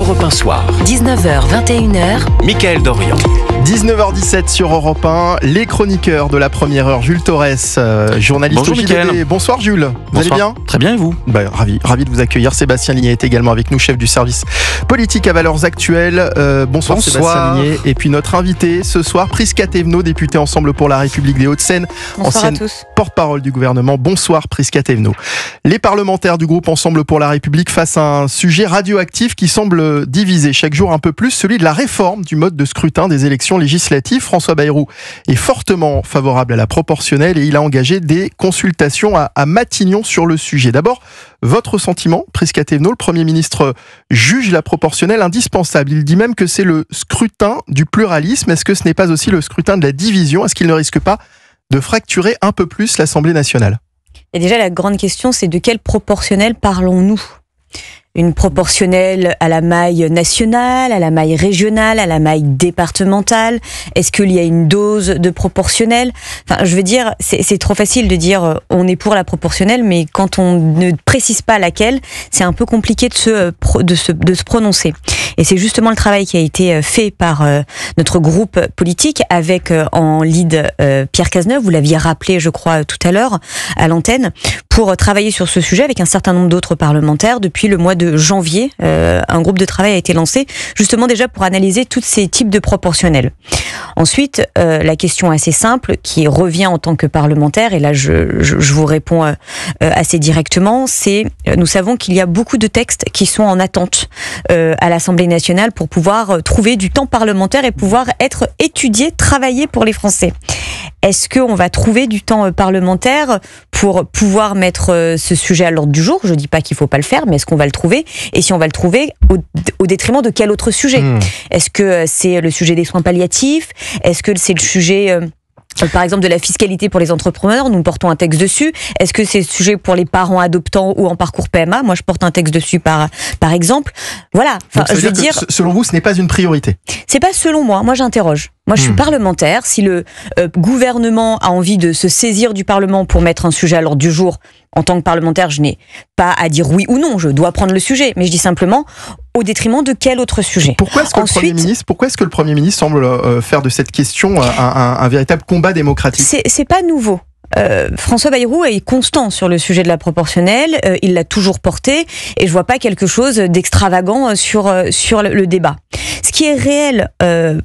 Europe 1 Soir. 19h, 21h. Mickaël Dorian. 19h17 sur Europe 1, les chroniqueurs de la première heure, Jules Torres, journaliste Bonjour, au JDD. Mickaël. Bonsoir Jules, vous allez bien ? Très bien et vous ? Ravi de vous accueillir. Sébastien Ligné est également avec nous, chef du service politique à Valeurs Actuelles. Bonsoir Sébastien Ligné. Et puis notre invité ce soir, Prisca Thévenot, députée Ensemble pour la République des Hauts-de-Seine, ancienne porte-parole du gouvernement. Bonsoir Prisca Thévenot. Les parlementaires du groupe Ensemble pour la République face à un sujet radioactif qui semble diviser chaque jour un peu plus, celui de la réforme du mode de scrutin des élections législatives. François Bayrou est fortement favorable à la proportionnelle et il a engagé des consultations à Matignon sur le sujet. D'abord, votre sentiment, Prisca Thévenot, le Premier ministre juge la proportionnelle indispensable. Il dit même que c'est le scrutin du pluralisme. Est-ce que ce n'est pas aussi le scrutin de la division ? Est-ce qu'il ne risque pas de fracturer un peu plus l'Assemblée nationale ? Et déjà, la grande question, c'est de quelle proportionnelle parlons-nous ? Une proportionnelle à la maille nationale, à la maille régionale, à la maille départementale ? Est-ce qu'il y a une dose de proportionnelle ? Enfin, je veux dire, c'est trop facile de dire on est pour la proportionnelle, mais quand on ne précise pas laquelle, c'est un peu compliqué de se prononcer. Et c'est justement le travail qui a été fait par notre groupe politique avec en lead Pierre Cazeneuve, vous l'aviez rappelé je crois tout à l'heure à l'antenne, pour travailler sur ce sujet avec un certain nombre d'autres parlementaires. Depuis le mois de janvier, un groupe de travail a été lancé justement déjà pour analyser tous ces types de proportionnels. Ensuite, la question assez simple qui revient en tant que parlementaire, et là je vous réponds assez directement, c'est nous savons qu'il y a beaucoup de textes qui sont en attente à l'Assemblée nationale pour pouvoir trouver du temps parlementaire et pouvoir être étudiés, travaillés pour les Français. Est-ce qu'on va trouver du temps parlementaire pour pouvoir mettre ce sujet à l'ordre du jour ? Je ne dis pas qu'il ne faut pas le faire, mais est-ce qu'on va le trouver ? Et si on va le trouver, au détriment de quel autre sujet ? Est-ce que c'est le sujet des soins palliatifs ? Est-ce que c'est le sujet... par exemple de la fiscalité pour les entrepreneurs, nous portons un texte dessus. Est-ce que c'est le sujet pour les parents adoptants ou en parcours PMA ? Moi, je porte un texte dessus par exemple. Voilà. Enfin, je veux dire, selon vous, ce n'est pas une priorité. C'est pas selon moi. Moi, j'interroge. Moi, je suis parlementaire. Si le gouvernement a envie de se saisir du Parlement pour mettre un sujet à l'ordre du jour, en tant que parlementaire, je n'ai pas à dire oui ou non. Je dois prendre le sujet. Mais je dis simplement, au détriment de quel autre sujet ? Pourquoi est-ce que le Premier ministre semble faire de cette question un véritable combat démocratique ? C'est pas nouveau. François Bayrou est constant sur le sujet de la proportionnelle, il l'a toujours porté et je vois pas quelque chose d'extravagant sur le débat. Ce qui est réel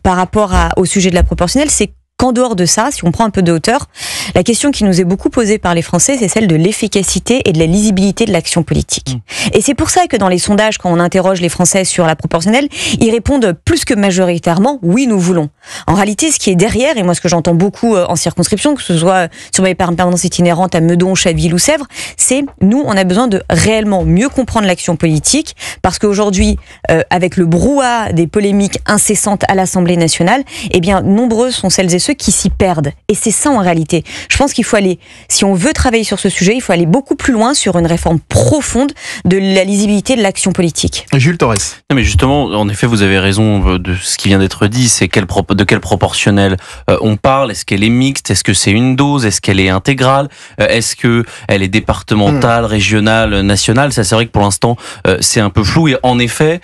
par rapport au sujet de la proportionnelle, c'est qu'en dehors de ça, si on prend un peu de hauteur, la question qui nous est beaucoup posée par les Français, c'est celle de l'efficacité et de la lisibilité de l'action politique. Et c'est pour ça que dans les sondages, quand on interroge les Français sur la proportionnelle, ils répondent plus que majoritairement « oui, nous voulons ». En réalité, ce qui est derrière, et moi ce que j'entends beaucoup en circonscription, que ce soit sur mes permanences itinérantes à Meudon, Chaville ou Sèvres, c'est nous, on a besoin de réellement mieux comprendre l'action politique, parce qu'aujourd'hui, avec le brouhaha des polémiques incessantes à l'Assemblée nationale, eh bien, nombreuses sont celles et ceux qui s'y perdent. Et c'est ça en réalité. Je pense qu'il faut aller, si on veut travailler sur ce sujet, il faut aller beaucoup plus loin sur une réforme profonde de la lisibilité de l'action politique. Jules Torres. Non mais justement, en effet, vous avez raison de ce qui vient d'être dit, c'est de quelle proportionnelle on parle, est-ce qu'elle est mixte, est-ce que c'est une dose, est-ce qu'elle est intégrale, est-ce que elle est départementale, régionale, nationale ? Ça, c'est vrai que pour l'instant, c'est un peu flou et en effet,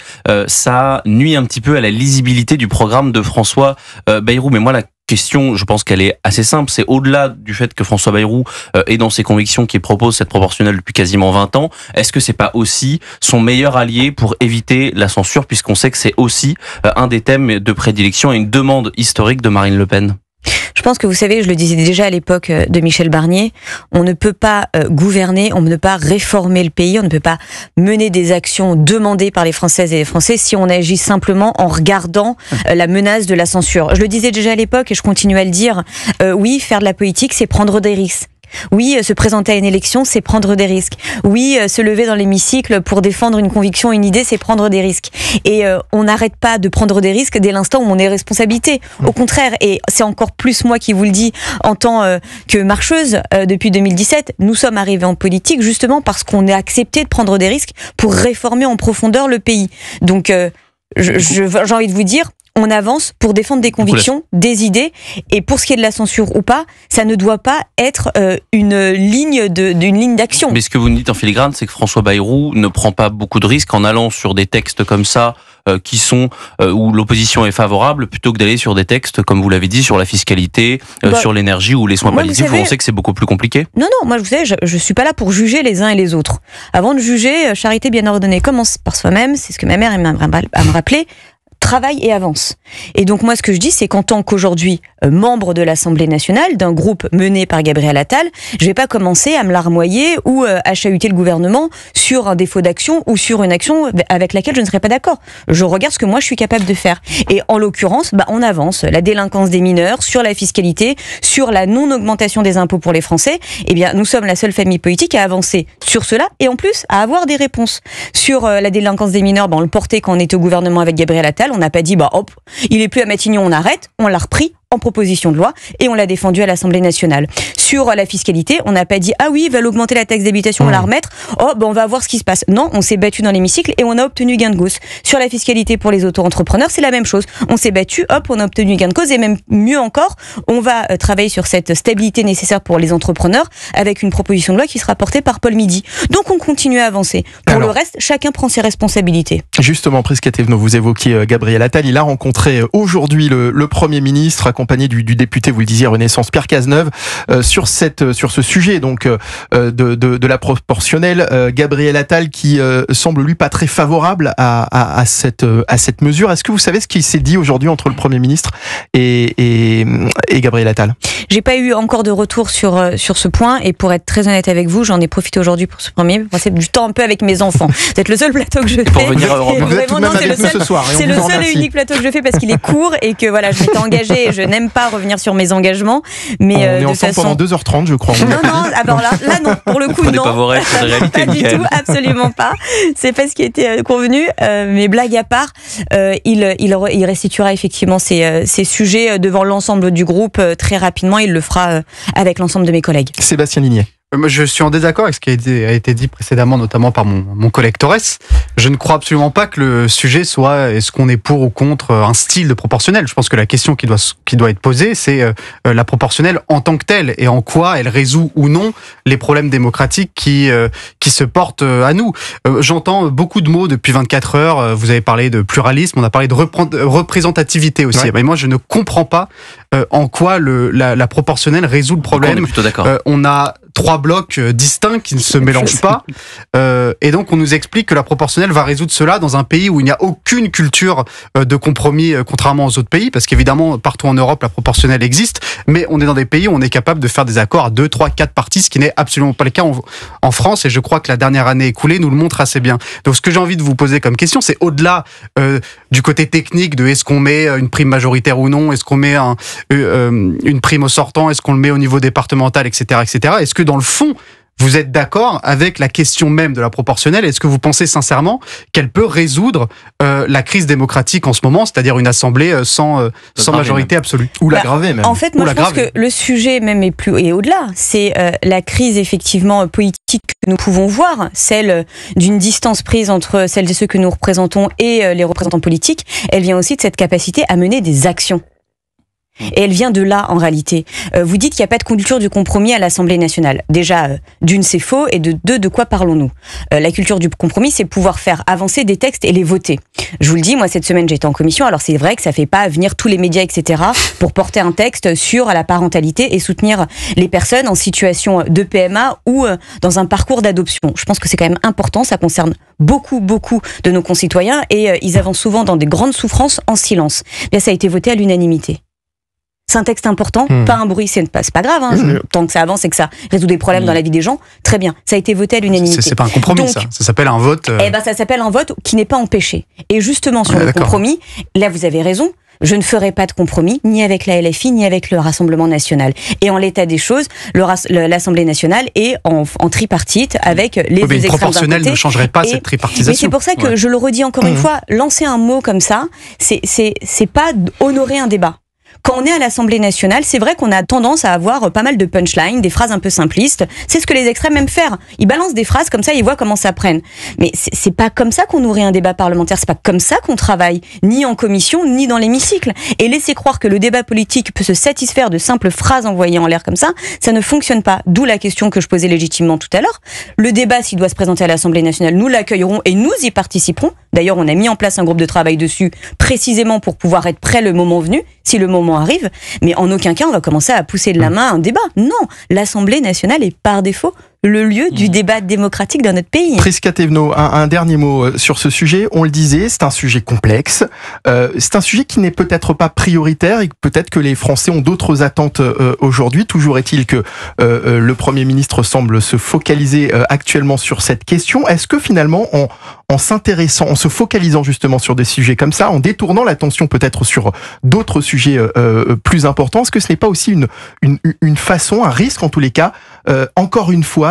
ça nuit un petit peu à la lisibilité du programme de François Bayrou. Mais moi, la question, je pense qu'elle est assez simple, c'est au-delà du fait que François Bayrou est dans ses convictions qui propose cette proportionnelle depuis quasiment 20 ans, est-ce que c'est pas aussi son meilleur allié pour éviter la censure, puisqu'on sait que c'est aussi un des thèmes de prédilection et une demande historique de Marine Le Pen ? Je pense que vous savez, je le disais déjà à l'époque de Michel Barnier, on ne peut pas gouverner, on ne peut pas réformer le pays, on ne peut pas mener des actions demandées par les Françaises et les Français si on agit simplement en regardant la menace de la censure. Je le disais déjà à l'époque et je continue à le dire, oui, faire de la politique, c'est prendre des risques. Oui, se présenter à une élection, c'est prendre des risques. Oui, se lever dans l'hémicycle pour défendre une conviction, une idée, c'est prendre des risques. Et on n'arrête pas de prendre des risques dès l'instant où on est responsabilité. Au contraire, et c'est encore plus moi qui vous le dis en tant que marcheuse depuis 2017, nous sommes arrivés en politique justement parce qu'on a accepté de prendre des risques pour réformer en profondeur le pays. Donc, j'ai envie de vous dire, on avance pour défendre des convictions, des idées, et pour ce qui est de la censure ou pas, ça ne doit pas être une ligne d'action. Mais ce que vous nous dites en filigrane, c'est que François Bayrou ne prend pas beaucoup de risques en allant sur des textes comme ça, qui sont où l'opposition est favorable, plutôt que d'aller sur des textes, comme vous l'avez dit, sur la fiscalité, sur l'énergie ou les soins palliatifs, où on sait que c'est beaucoup plus compliqué. Non, moi vous savez, je suis pas là pour juger les uns et les autres. Avant de juger, charité bien ordonnée commence par soi-même, c'est ce que ma mère aime à me rappeler. Travaille et avance. Et donc moi ce que je dis, c'est qu'en tant qu'aujourd'hui membre de l'Assemblée nationale, d'un groupe mené par Gabriel Attal, je vais pas commencer à me larmoyer ou à chahuter le gouvernement sur un défaut d'action ou sur une action avec laquelle je ne serais pas d'accord. Je regarde ce que moi je suis capable de faire. Et en l'occurrence, on avance. La délinquance des mineurs, sur la fiscalité, sur la non-augmentation des impôts pour les Français, eh bien nous sommes la seule famille politique à avancer sur cela et en plus à avoir des réponses. Sur la délinquance des mineurs, on le portait quand on était au gouvernement avec Gabriel Attal. On n'a pas dit, hop, il est plus à Matignon, on arrête. On l'a repris en proposition de loi et on l'a défendu à l'Assemblée nationale. Sur la fiscalité, on n'a pas dit, ah oui, ils veulent augmenter la taxe d'habitation, on va la remettre. On va voir ce qui se passe. Non, on s'est battu dans l'hémicycle et on a obtenu gain de cause. Sur la fiscalité pour les auto-entrepreneurs, c'est la même chose. On s'est battu, on a obtenu gain de cause et même mieux encore, on va travailler sur cette stabilité nécessaire pour les entrepreneurs avec une proposition de loi qui sera portée par Paul Midi. Donc on continue à avancer. Pour le reste, chacun prend ses responsabilités. Justement, Prisca Thévenot, vous évoquiez Gabriel Attal. Il a rencontré aujourd'hui le Premier ministre, accompagné du député, vous le disiez, Renaissance, Pierre Cazeneuve, sur ce sujet donc de la proportionnelle. Gabriel Attal qui semble lui pas très favorable à cette mesure. Est-ce que vous savez ce qui s'est dit aujourd'hui entre le Premier ministre et Gabriel Attal? J'ai pas eu encore de retour sur ce point et pour être très honnête avec vous, j'en ai profité aujourd'hui pour ce premier, pour passer du temps un peu avec mes enfants. C'est peut-être le seul plateau que je fais. Pour venir vous êtes tout de même avec nous ce soir. C'est le seul et unique plateau que je fais parce qu'il est court et que voilà, je m'étais engagée et je n'aime pas revenir sur mes engagements. Mais on est ensemble pendant 2h30, je crois. Non, alors là non, pour le coup non. Pas vos rêves sur des réalités, pas du tout, absolument pas. C'est pas ce qui était convenu. Mais blague à part, il restituera effectivement ces sujets devant l'ensemble du groupe très rapidement. Il le fera avec l'ensemble de mes collègues. Sébastien Ligné. Je suis en désaccord avec ce qui a été dit précédemment, notamment par mon collègue Torres. Je ne crois absolument pas que le sujet soit est-ce qu'on est pour ou contre un style de proportionnel. Je pense que la question qui doit être posée, c'est la proportionnelle en tant que telle et en quoi elle résout ou non les problèmes démocratiques qui se portent à nous. J'entends beaucoup de mots depuis 24 heures. Vous avez parlé de pluralisme, on a parlé de représentativité aussi. Ouais. Mais moi, je ne comprends pas en quoi la proportionnelle résout le problème. On est plutôt d'accord. On a 3 blocs distincts qui ne se mélangent pas. Et donc, on nous explique que la proportionnelle va résoudre cela dans un pays où il n'y a aucune culture de compromis, contrairement aux autres pays, parce qu'évidemment, partout en Europe, la proportionnelle existe, mais on est dans des pays où on est capable de faire des accords à 2, 3, 4 parties, ce qui n'est absolument pas le cas en France, et je crois que la dernière année écoulée nous le montre assez bien. Donc, ce que j'ai envie de vous poser comme question, c'est au-delà du côté technique de est-ce qu'on met une prime majoritaire ou non, est-ce qu'on met une prime au sortant, est-ce qu'on le met au niveau départemental, etc., etc. Est-ce que dans le fond, vous êtes d'accord avec la question même de la proportionnelle? Est-ce que vous pensez sincèrement qu'elle peut résoudre la crise démocratique en ce moment, c'est-à-dire une assemblée sans majorité absolue? Ou l'aggraver même. En fait, moi je pense que le sujet même est au-delà. C'est la crise effectivement politique que nous pouvons voir, celle d'une distance prise entre celles et ceux que nous représentons et les représentants politiques. Elle vient aussi de cette capacité à mener des actions. Et elle vient de là, en réalité. Vous dites qu'il n'y a pas de culture du compromis à l'Assemblée nationale. Déjà, d'une, c'est faux, et de deux, de quoi parlons-nous? La culture du compromis, c'est pouvoir faire avancer des textes et les voter. Je vous le dis, moi, cette semaine, j'étais en commission, alors c'est vrai que ça fait pas venir tous les médias, etc., pour porter un texte sur la parentalité et soutenir les personnes en situation de PMA ou dans un parcours d'adoption. Je pense que c'est quand même important, ça concerne beaucoup de nos concitoyens, et ils avancent souvent dans des grandes souffrances en silence. Bien, ça a été voté à l'unanimité. C'est un texte important, pas un bruit, c'est pas grave, tant que ça avance et que ça résout des problèmes dans la vie des gens, très bien. Ça a été voté à l'unanimité. C'est pas un compromis. Donc, ça s'appelle un vote. Ça s'appelle un vote qui n'est pas empêché. Et justement, sur le compromis, là vous avez raison, je ne ferai pas de compromis, ni avec la LFI, ni avec le Rassemblement national. Et en l'état des choses, l'Assemblée nationale est en tripartite avec les deux extrêmes d'un côté. Une proportionnelle ne changerait pas cette tripartisation. Mais c'est pour ça que je le redis encore une fois, lancer un mot comme ça, c'est pas honorer un débat. quand on est à l'Assemblée nationale, c'est vrai qu'on a tendance à avoir pas mal de punchlines, des phrases un peu simplistes. C'est ce que les extrêmes aiment faire. Ils balancent des phrases comme ça, ils voient comment ça prenne. Mais c'est pas comme ça qu'on nourrit un débat parlementaire. C'est pas comme ça qu'on travaille, ni en commission, ni dans l'hémicycle. Et laisser croire que le débat politique peut se satisfaire de simples phrases envoyées en l'air comme ça ne fonctionne pas. D'où la question que je posais légitimement tout à l'heure. Le débat, s'il doit se présenter à l'Assemblée nationale, nous l'accueillerons et nous y participerons. D'ailleurs, on a mis en place un groupe de travail dessus, précisément pour pouvoir être prêt le moment venu, si le moment arrive. Mais en aucun cas, on va commencer à pousser de la main un débat. Non, l'Assemblée nationale est par défaut le lieu du débat démocratique dans notre pays. Prisca Thévenot, un dernier mot sur ce sujet. On le disait, c'est un sujet complexe. C'est un sujet qui n'est peut-être pas prioritaire et peut-être que les Français ont d'autres attentes aujourd'hui. Toujours est-il que le Premier ministre semble se focaliser actuellement sur cette question. Est-ce que finalement, en s'intéressant, en se focalisant justement sur des sujets comme ça, en détournant l'attention peut-être sur d'autres sujets plus importants, est-ce que ce n'est pas aussi une façon, un risque en tous les cas, encore une fois,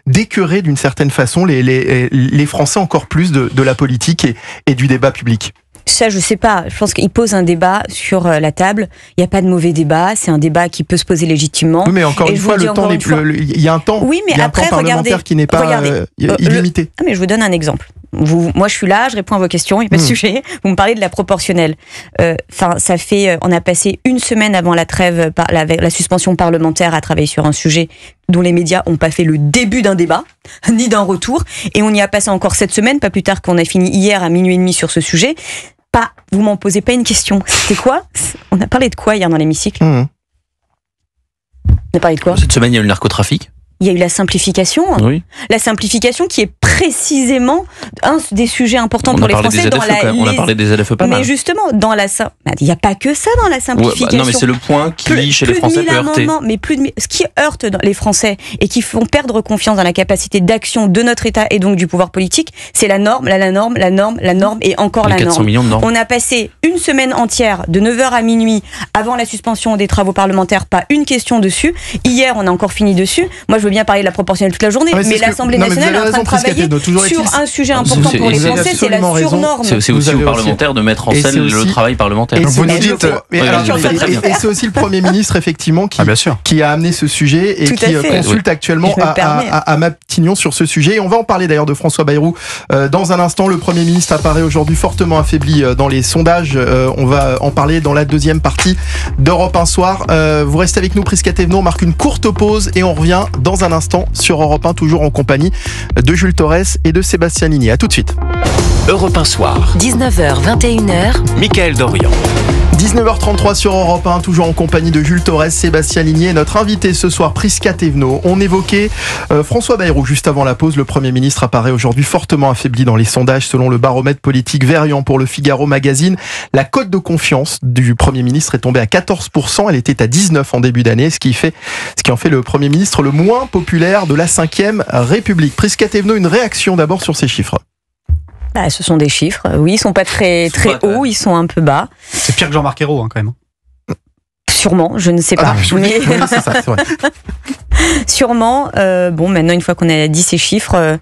d'écœurer d'une certaine façon les Français encore plus de la politique et du débat public? Ça, je sais pas. Je pense qu'il pose un débat sur la table. Il n'y a pas de mauvais débat. C'est un débat qui peut se poser légitimement. Oui, mais encore une fois, il y a un temps. Oui, mais après, parlementaire qui n'est pas illimité. Mais je vous donne un exemple. Moi, je suis là, je réponds à vos questions, il n'y a pas de sujet. Vous me parlez de la proportionnelle. On a passé une semaine avant la trêve, la suspension parlementaire, à travailler sur un sujet dont les médias n'ont pas fait le début d'un débat, ni d'un retour. Et on y a passé encore cette semaine, pas plus tard qu'on a fini hier à 00h30 sur ce sujet. Vous m'en posez pas une question. C'était quoi? On a parlé de quoi hier dans l'hémicycle? On a parlé de quoi? Cette semaine, il y a eu le narcotrafic. Il y a eu la simplification. Oui. La simplification qui est précisément un des sujets importants pour les Français. On a parlé des ZFE pas mal. Mais justement, il n'y a pas que ça dans la simplification. Non, mais c'est le point qui, chez les Français, peut heurter. Mais ce qui heurte les Français et qui font perdre confiance dans la capacité d'action de notre État et donc du pouvoir politique, c'est la norme et encore la norme. Millions de normes. On a passé une semaine entière, de 9h à minuit, avant la suspension des travaux parlementaires, pas une question dessus. Hier, on a encore fini dessus. Moi, je veux bien parler de la proportionnelle toute la journée, mais l'Assemblée nationale est en train de travailler sur un sujet important pour les Français, c'est la surnorme. C'est aussi aux parlementaires de mettre en scène le travail parlementaire. Vous nous dites, et c'est aussi le Premier ministre, effectivement, qui a amené ce sujet et qui consulte actuellement à Matignon sur ce sujet. Et on va en parler d'ailleurs de François Bayrou dans un instant. Le Premier ministre apparaît aujourd'hui fortement affaibli dans les sondages. On va en parler dans la deuxième partie d'Europe 1 Soir. Vous restez avec nous, Prisca Thévenot. On marque une courte pause et on revient dans un instant sur Europe 1, toujours en compagnie de Jules Torres et de Sébastien Ligné. À tout de suite. Europe 1 Soir. 19h, 21h. Mickaël Dorian. 19h33 sur Europe 1, toujours en compagnie de Jules Torres, Sébastien Ligné. Notre invité ce soir, Prisca Thévenot. On évoquait François Bayrou juste avant la pause. Le Premier ministre apparaît aujourd'hui fortement affaibli dans les sondages selon le baromètre politique Verian pour le Figaro Magazine. La cote de confiance du Premier ministre est tombée à 14%. Elle était à 19% en début d'année, ce qui en fait le Premier ministre le moins populaire de la 5e République. Prisca Thévenot, une réaction d'abord sur ces chiffres. Ce sont des chiffres. Oui, ils sont pas très hauts, ils sont un peu bas. C'est pire que Jean-Marc Ayrault, quand même. Sûrement, je ne sais pas. Oui, c'est ça, c'est vrai. Sûrement. Maintenant, une fois qu'on a dit ces chiffres,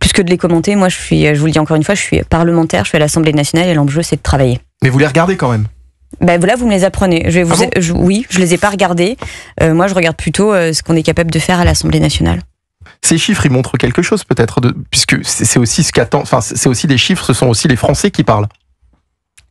plus que de les commenter, moi, je vous le dis encore une fois, je suis parlementaire, je suis à l'Assemblée nationale et l'enjeu, c'est de travailler. Mais vous les regardez quand même? Voilà, vous me les apprenez. Oui, je les ai pas regardés. Moi, je regarde plutôt ce qu'on est capable de faire à l'Assemblée nationale. Ces chiffres, ils montrent quelque chose peut-être, puisque c'est aussi ce qu'attend. Enfin, c'est aussi des chiffres. Ce sont aussi les Français qui parlent.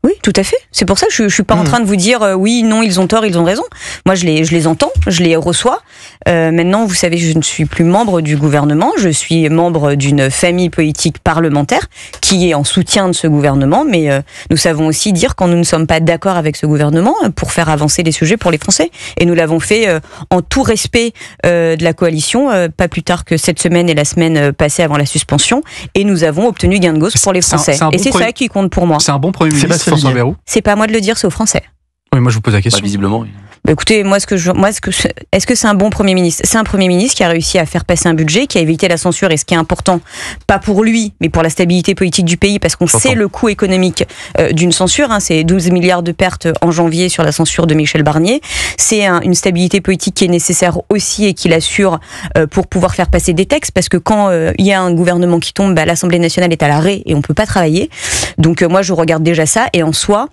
Oui, tout à fait. C'est pour ça que je suis pas en train de vous dire oui, non, ils ont tort, ils ont raison. Moi, je les entends, je les reçois. Maintenant, vous savez, je ne suis plus membre du gouvernement. Je suis membre d'une famille politique parlementaire qui est en soutien de ce gouvernement. Mais nous savons aussi dire quand nous ne sommes pas d'accord avec ce gouvernement pour faire avancer les sujets pour les Français. Et nous l'avons fait en tout respect de la coalition, pas plus tard que cette semaine et la semaine passée avant la suspension. Et nous avons obtenu gain de cause pour les Français. Et c'est ça qui compte pour moi. C'est un bon Premier ministre. C'est pas à moi de le dire, c'est aux Français. Oui, moi je vous pose la question. Visiblement. Écoutez, est-ce que c'est un bon Premier ministre? C'est un Premier ministre qui a réussi à faire passer un budget, qui a évité la censure, et ce qui est important, pas pour lui, mais pour la stabilité politique du pays, parce qu'on sait le coût économique d'une censure. C'est 12 milliards de pertes en janvier sur la censure de Michel Barnier. C'est une stabilité politique qui est nécessaire aussi et qui l'assure pour pouvoir faire passer des textes, parce que quand il y a un gouvernement qui tombe, l'Assemblée nationale est à l'arrêt et on peut pas travailler. Donc moi, je regarde déjà ça, et en soi,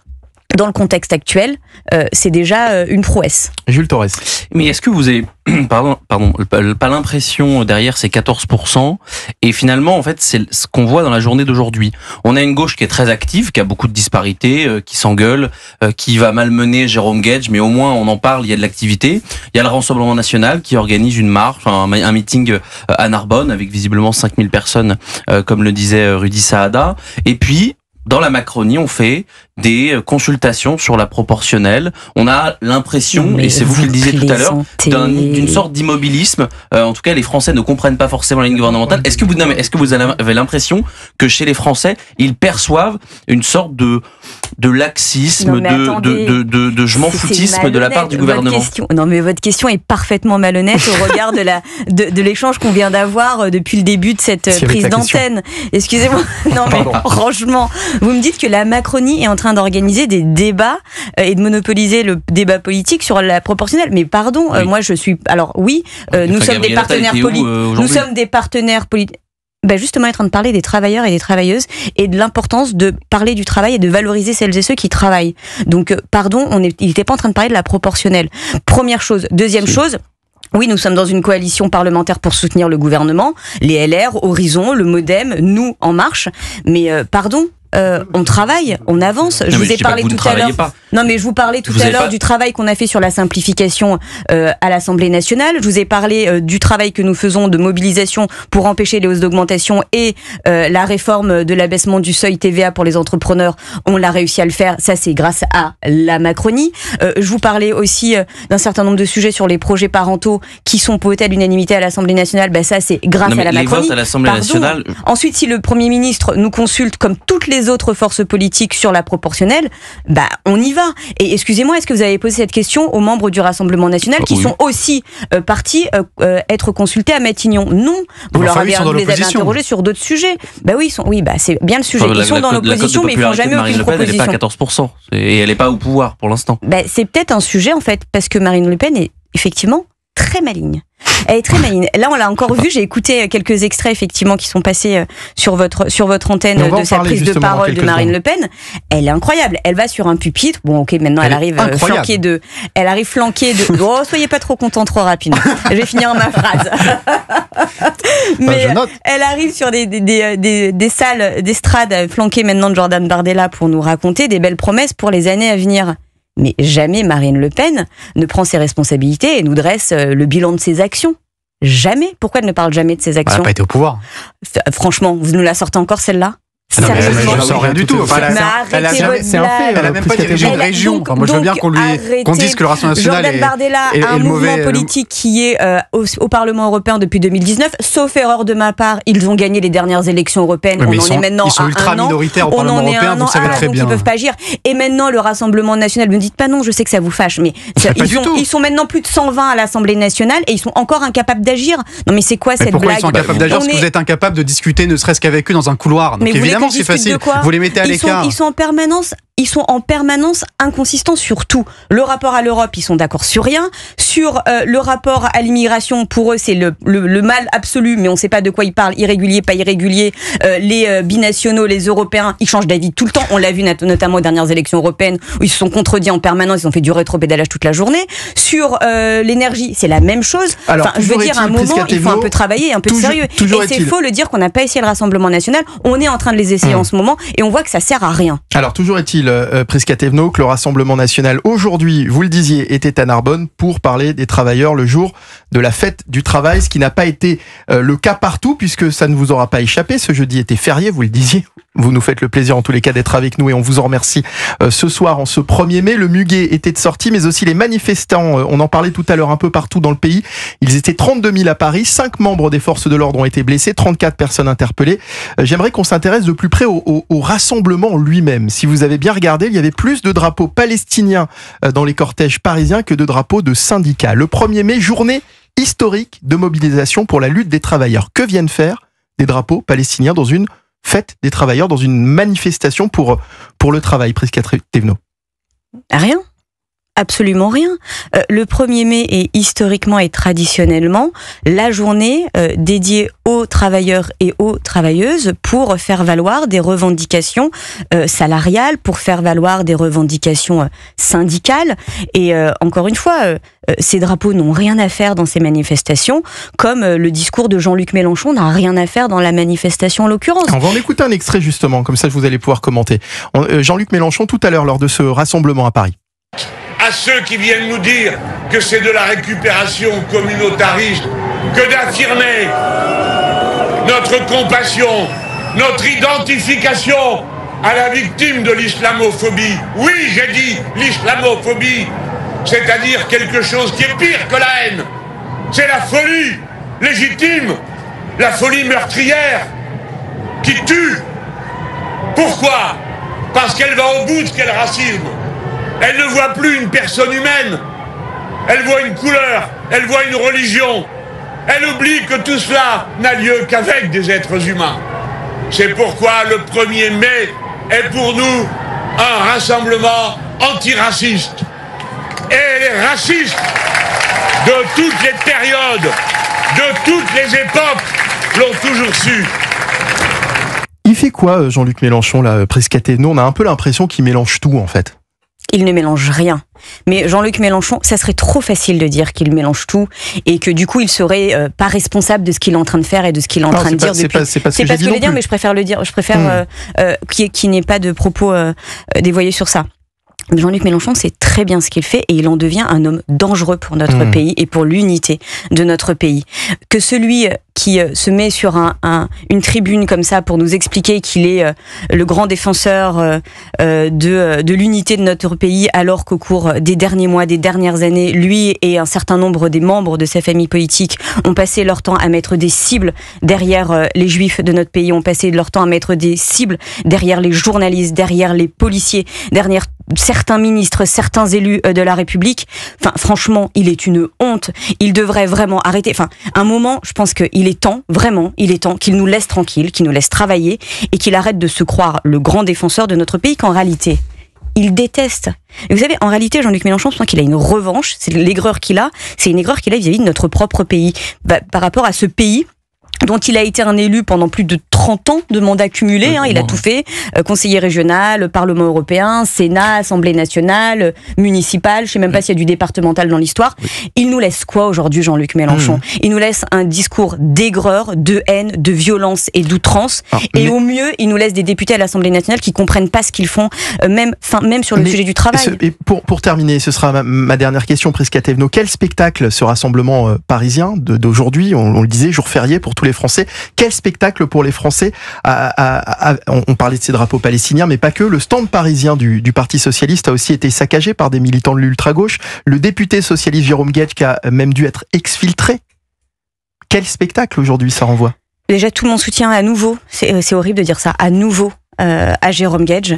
dans le contexte actuel, c'est déjà une prouesse. Jules Torres. Mais est-ce que vous avez pas l'impression derrière ces 14%, et finalement en fait c'est ce qu'on voit dans la journée d'aujourd'hui. On a une gauche qui est très active, qui a beaucoup de disparités, qui s'engueule, qui va malmener Jérôme Guedj, mais au moins on en parle, il y a de l'activité. Il y a le Rassemblement National qui organise une marche, un meeting à Narbonne avec visiblement 5000 personnes, comme le disait Rudy Saada. Et puis dans la Macronie, on fait des consultations sur la proportionnelle. On a l'impression, et c'est vous qui le disiez tout à l'heure, d'une sorte d'immobilisme. En tout cas, les Français ne comprennent pas forcément la ligne gouvernementale. Est-ce que vous avez l'impression que chez les Français, ils perçoivent une sorte de laxisme, de je m'en foutisme de la part du gouvernement? Non, mais votre question est parfaitement malhonnête au regard de l'échange qu'on vient d'avoir depuis le début de cette prise d'antenne. Excusez-moi. Non, mais franchement, vous me dites que la Macronie est en train d'organiser des débats et de monopoliser le débat politique sur la proportionnelle. Mais pardon, oui. Moi je suis... Alors oui, nous sommes des partenaires politiques. Nous sommes des partenaires politiques. Justement, être en train de parler des travailleurs et des travailleuses et de l'importance de parler du travail et de valoriser celles et ceux qui travaillent. Donc, pardon, il n'était pas en train de parler de la proportionnelle. Première chose. Deuxième chose... Oui, nous sommes dans une coalition parlementaire pour soutenir le gouvernement, les LR, Horizon, le MoDem, nous, En Marche. Mais pardon, on travaille, on avance. Je vous ai parlé tout à l'heure. Non, mais je vous parlais tout à l'heure du travail qu'on a fait sur la simplification à l'Assemblée nationale. Je vous ai parlé du travail que nous faisons de mobilisation pour empêcher les hausses d'augmentation et la réforme de l'abaissement du seuil TVA pour les entrepreneurs. On l'a réussi à le faire. Ça, c'est grâce à la Macronie. Je vous parlais aussi d'un certain nombre de sujets sur les projets parentaux qui sont peut-être l'unanimité à l'Assemblée nationale. Ça, c'est grâce à la Macronie. Les votes à l'Assemblée nationale. Ensuite, si le Premier ministre nous consulte comme toutes les autres forces politiques sur la proportionnelle, on y va. Et excusez-moi, est-ce que vous avez posé cette question aux membres du Rassemblement national qui sont aussi partis être consultés à Matignon? Non, vous les avez interrogés sur d'autres sujets. C'est bien le sujet. Ils sont dans l'opposition, mais ils font jamais aucune proposition. Elle n'est pas à 14%, et elle n'est pas au pouvoir pour l'instant. C'est peut-être un sujet en fait, parce que Marine Le Pen est effectivement très maligne. Elle est très maligne. Là, on l'a encore vu. J'ai écouté quelques extraits effectivement qui sont passés sur votre antenne de cette prise de parole de Marine Le Pen. Elle est incroyable. Elle va sur un pupitre. Bon, ok, maintenant elle arrive flanquée de. Oh, soyez pas trop content trop rapidement. Je vais finir ma phrase. Mais elle arrive sur des salles d'estrade flanquées maintenant de Jordan Bardella pour nous raconter des belles promesses pour les années à venir. Mais jamais Marine Le Pen ne prend ses responsabilités et nous dresse le bilan de ses actions. Jamais. Pourquoi elle ne parle jamais de ses actions? Elle n'a pas été au pouvoir. Franchement, vous nous la sortez encore celle-là? Je ne sens rien du tout. Elle a même pas dirigé une région. Moi, je veux bien qu'on dise que le Rassemblement national Jordan Bardella a un mouvement politique qui est au Parlement européen depuis 2019. Sauf erreur de ma part, ils ont gagné les dernières élections européennes. On en est maintenant à 1 an. Ils sont ultra minoritaires au Parlement européen, vous le savez très bien. Ils ne peuvent pas agir. Et maintenant, le Rassemblement national, ne me dites pas non, je sais que ça vous fâche, mais ils sont maintenant plus de 120 à l'Assemblée nationale et ils sont encore incapables d'agir. Non, mais c'est quoi cette blague? Pourquoi ils sont incapables d'agir? Parce que vous êtes incapables de discuter, ne serait-ce qu'avec eux dans un couloir. Donc évidemment, c'est facile. Vous les mettez à l'écart. Ils sont en permanence inconsistants sur tout. Le rapport à l'Europe, ils sont d'accord sur rien. Sur le rapport à l'immigration, pour eux, c'est le mal absolu, mais on ne sait pas de quoi ils parlent. Irrégulier, pas irrégulier. Les binationaux, les Européens, ils changent d'avis tout le temps. On l'a vu notamment aux dernières élections européennes où ils se sont contredits en permanence. Ils ont fait du rétropédalage toute la journée. Sur l'énergie, c'est la même chose. Alors, je veux dire, à un moment, il faut un peu travailler, un peu de sérieux. Et c'est faux le dire qu'on n'a pas essayé le Rassemblement national. On est en train de les essayer en ce moment et on voit que ça sert à rien. Alors, toujours est-il, Prisca Thévenot, que le Rassemblement national aujourd'hui, vous le disiez, était à Narbonne pour parler des travailleurs le jour de la fête du travail, ce qui n'a pas été le cas partout puisque ça ne vous aura pas échappé. Ce jeudi était férié, vous le disiez. Vous nous faites le plaisir en tous les cas d'être avec nous et on vous en remercie ce soir en ce 1er mai. Le muguet était de sortie mais aussi les manifestants, on en parlait tout à l'heure un peu partout dans le pays. Ils étaient 32 000 à Paris, 5 membres des forces de l'ordre ont été blessés, 34 personnes interpellées. J'aimerais qu'on s'intéresse de plus près au rassemblement lui-même. Si vous avez bien regardé, il y avait plus de drapeaux palestiniens dans les cortèges parisiens que de drapeaux de syndicats. Le 1er mai, journée historique de mobilisation pour la lutte des travailleurs. Que viennent faire des drapeaux palestiniens dans une fête des travailleurs, dans une manifestation pour le travail, Prisca Thévenot? Rien. Absolument rien. Le 1er mai est historiquement et traditionnellement la journée dédiée aux travailleurs et aux travailleuses pour faire valoir des revendications salariales, pour faire valoir des revendications syndicales. Et encore une fois, ces drapeaux n'ont rien à faire dans ces manifestations, comme le discours de Jean-Luc Mélenchon n'a rien à faire dans la manifestation en l'occurrence. On va en écouter un extrait justement, comme ça vous allez pouvoir commenter. Jean-Luc Mélenchon tout à l'heure lors de ce rassemblement à Paris. À ceux qui viennent nous dire que c'est de la récupération communautariste que d'affirmer notre compassion, notre identification à la victime de l'islamophobie. Oui, j'ai dit l'islamophobie, c'est-à-dire quelque chose qui est pire que la haine. C'est la folie légitime, la folie meurtrière qui tue. Pourquoi ? Parce qu'elle va au bout de quel racisme ? Elle ne voit plus une personne humaine, elle voit une couleur, elle voit une religion. Elle oublie que tout cela n'a lieu qu'avec des êtres humains. C'est pourquoi le 1er mai est pour nous un rassemblement antiraciste. Et les racistes de toutes les périodes, de toutes les époques l'ont toujours su. Il fait quoi Jean-Luc Mélenchon là, Prisca-Thévenot ? Nous on a un peu l'impression qu'il mélange tout en fait. Il ne mélange rien. Mais Jean-Luc Mélenchon, ça serait trop facile de dire qu'il mélange tout et que du coup il serait pas responsable de ce qu'il est en train de faire et de ce qu'il est en train de dire depuis. C'est pas ce que je voulais dire, mais je préfère le dire. Je préfère qu'il n'y ait pas de propos dévoyés sur ça. Jean-Luc Mélenchon sait très bien ce qu'il fait et il en devient un homme dangereux pour notre pays et pour l'unité de notre pays. Que celui qui se met sur une tribune comme ça pour nous expliquer qu'il est le grand défenseur de l'unité de notre pays, alors qu'au cours des derniers mois, des dernières années, lui et un certain nombre des membres de sa famille politique ont passé leur temps à mettre des cibles derrière les juifs de notre pays, ont passé leur temps à mettre des cibles derrière les journalistes, derrière les policiers, derrière certains ministres, certains élus de la République. Enfin, franchement, il est une honte. Il devrait vraiment arrêter. Enfin, un moment, je pense qu'il est temps, vraiment, il est temps qu'il nous laisse tranquille, qu'il nous laisse travailler et qu'il arrête de se croire le grand défenseur de notre pays qu'en réalité, il déteste. Et vous savez, en réalité, Jean-Luc Mélenchon, je pense qu'il a une revanche. C'est l'aigreur qu'il a. C'est une aigreur qu'il a vis-à-vis de notre propre pays. Par rapport à ce pays dont il a été un élu pendant plus de 30 ans de mandat cumulé, il a tout fait, conseiller régional, Parlement européen, Sénat, Assemblée nationale, municipal, je sais même pas s'il y a du départemental dans l'histoire. Il nous laisse quoi aujourd'hui, Jean-Luc Mélenchon ? Il nous laisse un discours d'aigreur, de haine, de violence et d'outrance, au mieux, il nous laisse des députés à l'Assemblée nationale qui comprennent pas ce qu'ils font, même sur le sujet du travail. Et pour terminer, ce sera ma dernière question, Prisca-Thévenot. Quel spectacle ce rassemblement parisien d'aujourd'hui, on le disait, jour férié pour tous les Français, quel spectacle pour les Français on parlait de ces drapeaux palestiniens, mais pas que. Le stand parisien du Parti Socialiste a aussi été saccagé par des militants de l'ultra-gauche. Le député socialiste Jérôme Guedj qui a même dû être exfiltré. Quel spectacle aujourd'hui ça renvoie ? Déjà, tout mon soutien à nouveau, c'est horrible de dire ça, à nouveau à Jérôme Guedj.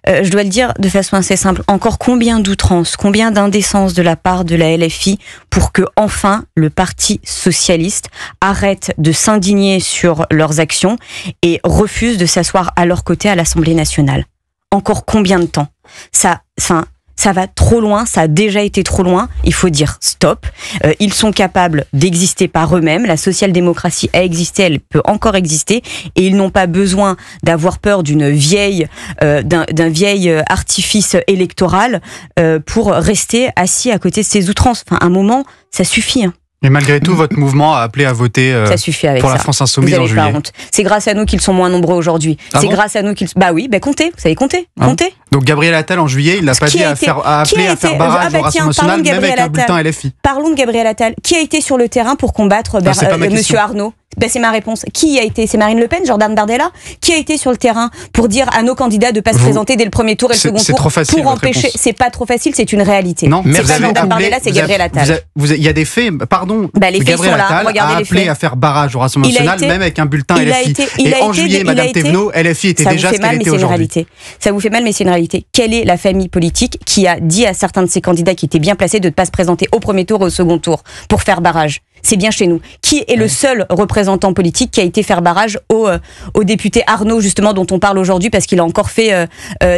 Je dois le dire de façon assez simple, encore combien d'outrances, combien d'indécences de la part de la LFI pour que enfin le Parti Socialiste arrête de s'indigner sur leurs actions et refuse de s'asseoir à leur côté à l'Assemblée nationale. Encore combien de temps ? Ça va trop loin, ça a déjà été trop loin, il faut dire stop. Ils sont capables d'exister par eux-mêmes, la social-démocratie a existé, elle peut encore exister, et ils n'ont pas besoin d'avoir peur d'un vieil artifice électoral pour rester assis à côté de ces outrances. Enfin, un moment, ça suffit. Et malgré tout, votre mouvement a appelé à voter ça suffit avec pour ça. La France Insoumise en juillet. Honte. C'est grâce à nous qu'ils sont moins nombreux aujourd'hui. C'est grâce à nous qu'ils... Bah oui, comptez, vous savez compter. Donc Gabriel Attal en juillet, il n'a pas dit à appeler à faire barrage au Rassemblement national, même avec un bulletin LFI. Parlons de Gabriel Attal. Qui a été sur le terrain pour combattre Monsieur Arnaud ? C'est ma réponse. Qui a été ? C'est Marine Le Pen, Jordan Bardella ? Qui a été sur le terrain pour dire à nos candidats de ne pas se présenter dès le premier tour et le second tour trop facile, pour empêcher ? C'est pas trop facile, c'est une réalité. Non, c'est pas Jordan Bardella, c'est Gabriel Attal. Il y a des faits, pardon. Les faits sont là, regardez les faits. Appelé à faire barrage au Rassemblement national, même avec un bulletin LFI. Et en juillet, Madame Thévenot, LFI était déjà ce qu'elle était aujourd'hui. Ça vous fait mal, mais c'est une réalité. Quelle est la famille politique qui a dit à certains de ses candidats qui étaient bien placés de ne pas se présenter au premier tour et au second tour pour faire barrage ? c'est bien chez nous. Qui est le seul représentant politique qui a été faire barrage au député Arnaud, justement, dont on parle aujourd'hui, parce qu'il a encore fait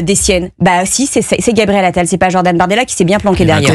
des siennes? Bah si, c'est Gabriel Attal, c'est pas Jordan Bardella qui s'est bien planqué derrière.